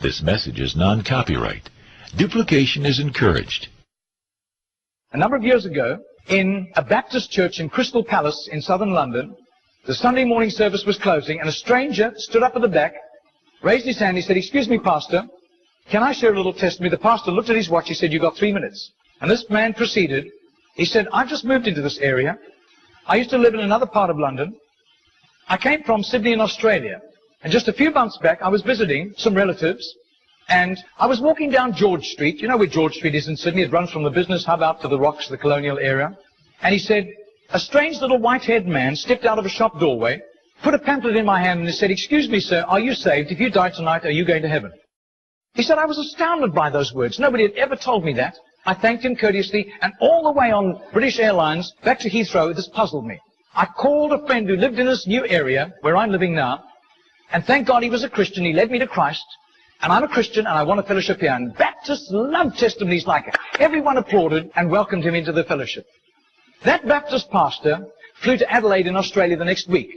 This message is non-copyright. Duplication is encouraged. A number of years ago, in a Baptist church in Crystal Palace in southern London, the Sunday morning service was closing, and a stranger stood up at the back, raised his hand, he said, "Excuse me, Pastor, can I share a little testimony?" The pastor looked at his watch, he said, "You've got 3 minutes." And this man proceeded, he said, "I've just moved into this area. I used to live in another part of London. I came from Sydney in Australia. And just a few months back, I was visiting some relatives, and I was walking down George Street. You know where George Street is in Sydney? It runs from the business hub out to the Rocks, the colonial area. And he said, a strange little white-haired man stepped out of a shop doorway, put a pamphlet in my hand, and he said, "Excuse me, sir, are you saved? If you die tonight, are you going to heaven?" He said, I was astounded by those words. Nobody had ever told me that. I thanked him courteously, and all the way on British Airlines back to Heathrow, this puzzled me. I called a friend who lived in this new area where I'm living now, and thank God he was a Christian. He led me to Christ. And I'm a Christian, and I want a fellowship here. And Baptists love testimonies like it. Everyone applauded and welcomed him into the fellowship. That Baptist pastor flew to Adelaide in Australia the next week.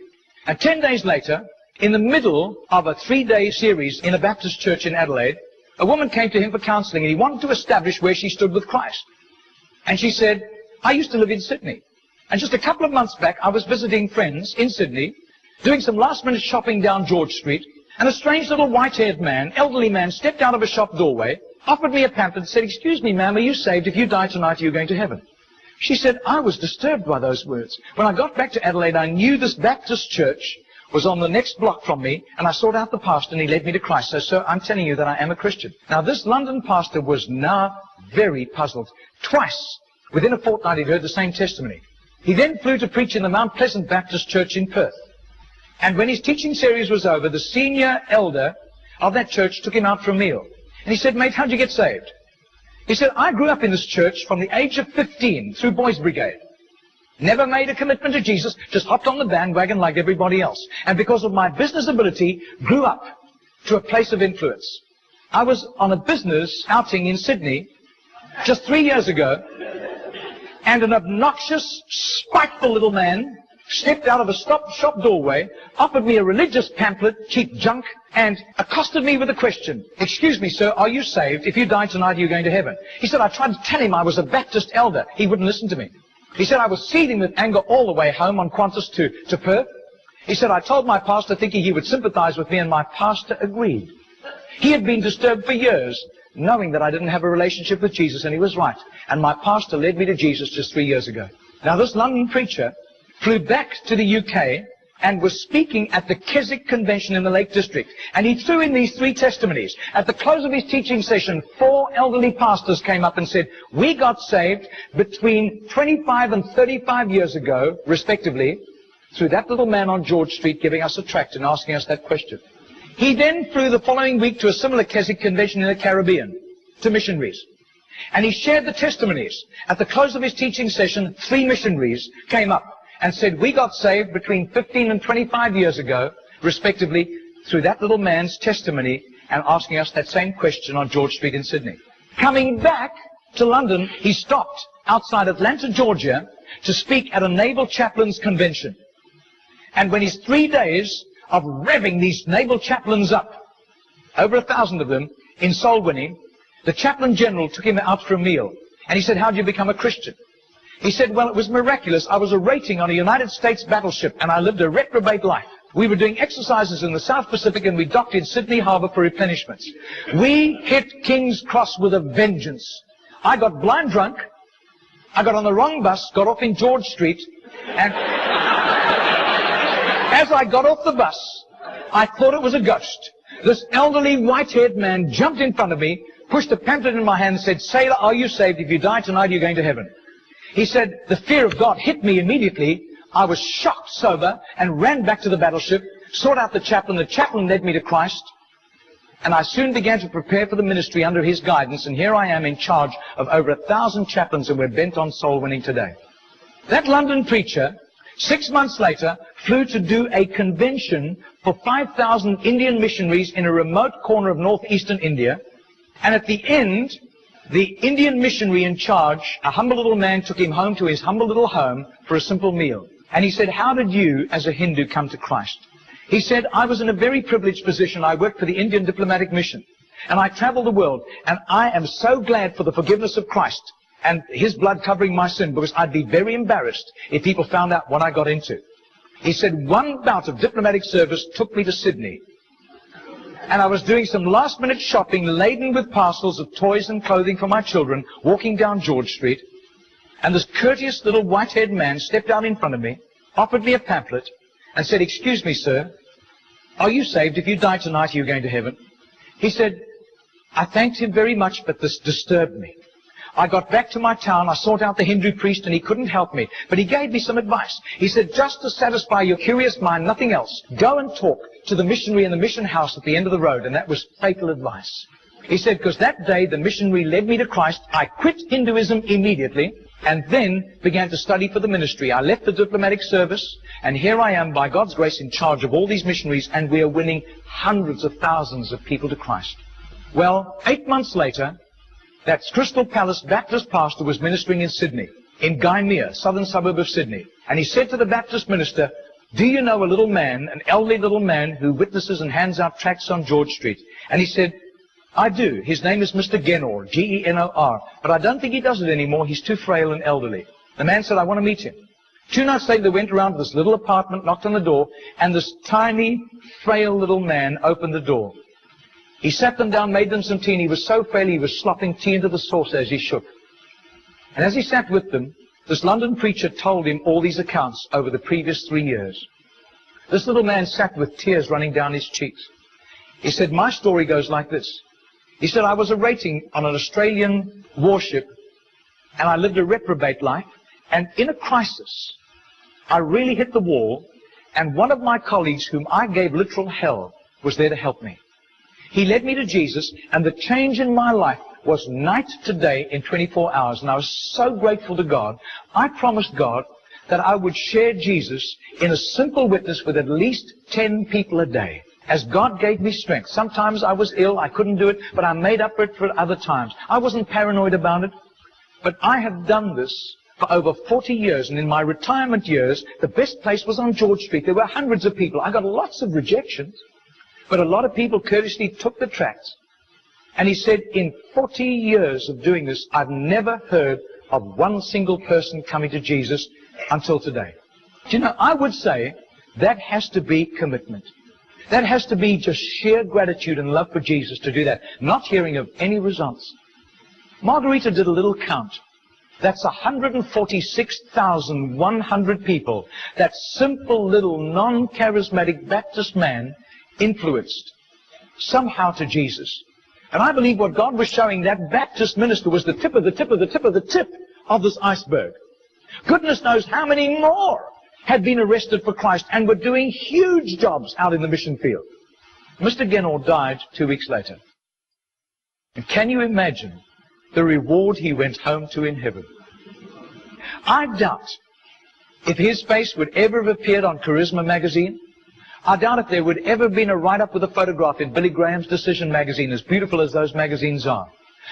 And 10 days later, in the middle of a 3-day series in a Baptist church in Adelaide, a woman came to him for counseling, and he wanted to establish where she stood with Christ. And she said, "I used to live in Sydney. And just a couple of months back, I was visiting friends in Sydney, doing some last-minute shopping down George Street, and a strange little white-haired man, elderly man, stepped out of a shop doorway, offered me a pamphlet, and said, 'Excuse me, ma'am, are you saved? If you die tonight, are you going to heaven?'" She said, "I was disturbed by those words. When I got back to Adelaide, I knew this Baptist church was on the next block from me, and I sought out the pastor, and he led me to Christ. So, sir, I'm telling you that I am a Christian." Now, this London pastor was now very puzzled. Twice, within a fortnight, he'd heard the same testimony. He then flew to preach in the Mount Pleasant Baptist Church in Perth. And when his teaching series was over, the senior elder of that church took him out for a meal. And he said, "Mate, how'd you get saved?" He said, "I grew up in this church from the age of 15 through Boys Brigade. Never made a commitment to Jesus, just hopped on the bandwagon like everybody else. And because of my business ability, grew up to a place of influence. I was on a business outing in Sydney just 3 years ago, and an obnoxious, spiteful little man stepped out of a shop doorway, offered me a religious pamphlet, cheap junk, and accosted me with a question. 'Excuse me, sir, are you saved? If you die tonight, are you going to heaven?' He said, I tried to tell him I was a Baptist elder. He wouldn't listen to me. He said, I was seething with anger all the way home on Qantas to Perth. He said, I told my pastor thinking he would sympathize with me, and my pastor agreed. He had been disturbed for years, knowing that I didn't have a relationship with Jesus, and he was right. And my pastor led me to Jesus just 3 years ago." Now, this London preacher flew back to the UK and was speaking at the Keswick Convention in the Lake District. And he threw in these 3 testimonies. At the close of his teaching session, 4 elderly pastors came up and said, "We got saved between 25 and 35 years ago, respectively, through that little man on George Street giving us a tract and asking us that question." He then flew the following week to a similar Keswick Convention in the Caribbean, to missionaries. And he shared the testimonies. At the close of his teaching session, 3 missionaries came up and said, "We got saved between 15 and 25 years ago, respectively, through that little man's testimony and asking us that same question on George Street in Sydney." Coming back to London, he stopped outside Atlanta, Georgia, to speak at a naval chaplains convention. And when his 3 days of revving these naval chaplains up, over 1,000 of them, in soul winning, the chaplain general took him out for a meal. And he said, "How did you become a Christian?" He said, "Well, it was miraculous. I was a rating on a United States battleship, and I lived a reprobate life. We were doing exercises in the South Pacific, and we docked in Sydney Harbour for replenishments. We hit King's Cross with a vengeance. I got blind drunk. I got on the wrong bus, got off in George Street, and as I got off the bus, I thought it was a ghost. This elderly white-haired man jumped in front of me, pushed a pamphlet in my hand, and said, 'Sailor, are you saved? If you die tonight, you're going to heaven.' He said, the fear of God hit me immediately. I was shocked sober and ran back to the battleship, sought out the chaplain. The chaplain led me to Christ, and I soon began to prepare for the ministry under his guidance, and here I am in charge of over 1,000 chaplains, and we're bent on soul winning today." That London preacher, 6 months later, flew to do a convention for 5,000 Indian missionaries in a remote corner of northeastern India, and at the end, the Indian missionary in charge, a humble little man, took him home to his humble little home for a simple meal. And he said, "How did you, as a Hindu, come to Christ?" He said, "I was in a very privileged position. I worked for the Indian diplomatic mission. And I travel the world, and I am so glad for the forgiveness of Christ and His blood covering my sin, because I'd be very embarrassed if people found out what I got into. He said, one bout of diplomatic service took me to Sydney. And I was doing some last-minute shopping laden with parcels of toys and clothing for my children, walking down George Street. And this courteous little white-haired man stepped out in front of me, offered me a pamphlet, and said, "Excuse me, sir, are you saved? If you die tonight, are you going to heaven?" He said, I thanked him very much, but this disturbed me. I got back to my town, I sought out the Hindu priest, and he couldn't help me. But he gave me some advice. He said, just to satisfy your curious mind, nothing else, go and talk to the missionary in the mission house at the end of the road. And that was fatal advice. He said, because that day the missionary led me to Christ. I quit Hinduism immediately, and then began to study for the ministry. I left the diplomatic service, and here I am, by God's grace, in charge of all these missionaries, and we are winning hundreds of thousands of people to Christ. Well, 8 months later, that Crystal Palace Baptist pastor was ministering in Sydney, in Gymea, southern suburb of Sydney. And he said to the Baptist minister, do you know a little man, an elderly little man who witnesses and hands out tracts on George Street? And he said, I do. His name is Mr. Genor, G-E-N-O-R. But I don't think he does it anymore. He's too frail and elderly. The man said, I want to meet him. 2 nights later, they went around to this little apartment, knocked on the door, and this tiny, frail little man opened the door. He sat them down, made them some tea, and he was so frail he was slopping tea into the saucer as he shook. And as he sat with them, this London preacher told him all these accounts over the previous 3 years. This little man sat with tears running down his cheeks. He said, my story goes like this. He said, I was a rating on an Australian warship, and I lived a reprobate life, and in a crisis, I really hit the wall, and one of my colleagues, whom I gave literal hell, was there to help me. He led me to Jesus, and the change in my life was night to day in 24 hours. And I was so grateful to God. I promised God that I would share Jesus in a simple witness with at least 10 people a day, as God gave me strength. Sometimes I was ill, I couldn't do it, but I made up for it for other times. I wasn't paranoid about it, but I have done this for over 40 years, and in my retirement years, the best place was on George Street. There were hundreds of people. I got lots of rejections. But a lot of people courteously took the tracts. And he said, in 40 years of doing this, I've never heard of one single person coming to Jesus until today. Do you know, I would say that has to be commitment. That has to be just sheer gratitude and love for Jesus to do that, not hearing of any results. Margarita did a little count. That's 146,100 people. That simple little non-charismatic Baptist man influenced somehow to Jesus. And I believe what God was showing that Baptist minister was the tip of the tip of the tip of the tip of this iceberg. Goodness knows how many more had been arrested for Christ and were doing huge jobs out in the mission field. Mr. Genor died 2 weeks later. And can you imagine the reward he went home to in heaven? I doubt if his face would ever have appeared on Charisma magazine. I doubt if there would ever have been a write-up with a photograph in Billy Graham's Decision magazine, as beautiful as those magazines are.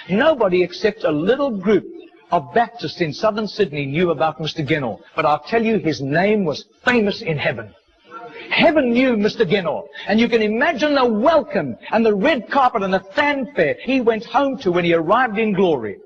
Nobody except a little group of Baptists in southern Sydney knew about Mr. Genor. But I'll tell you, his name was famous in heaven. Heaven knew Mr. Genor. And you can imagine the welcome and the red carpet and the fanfare he went home to when he arrived in glory.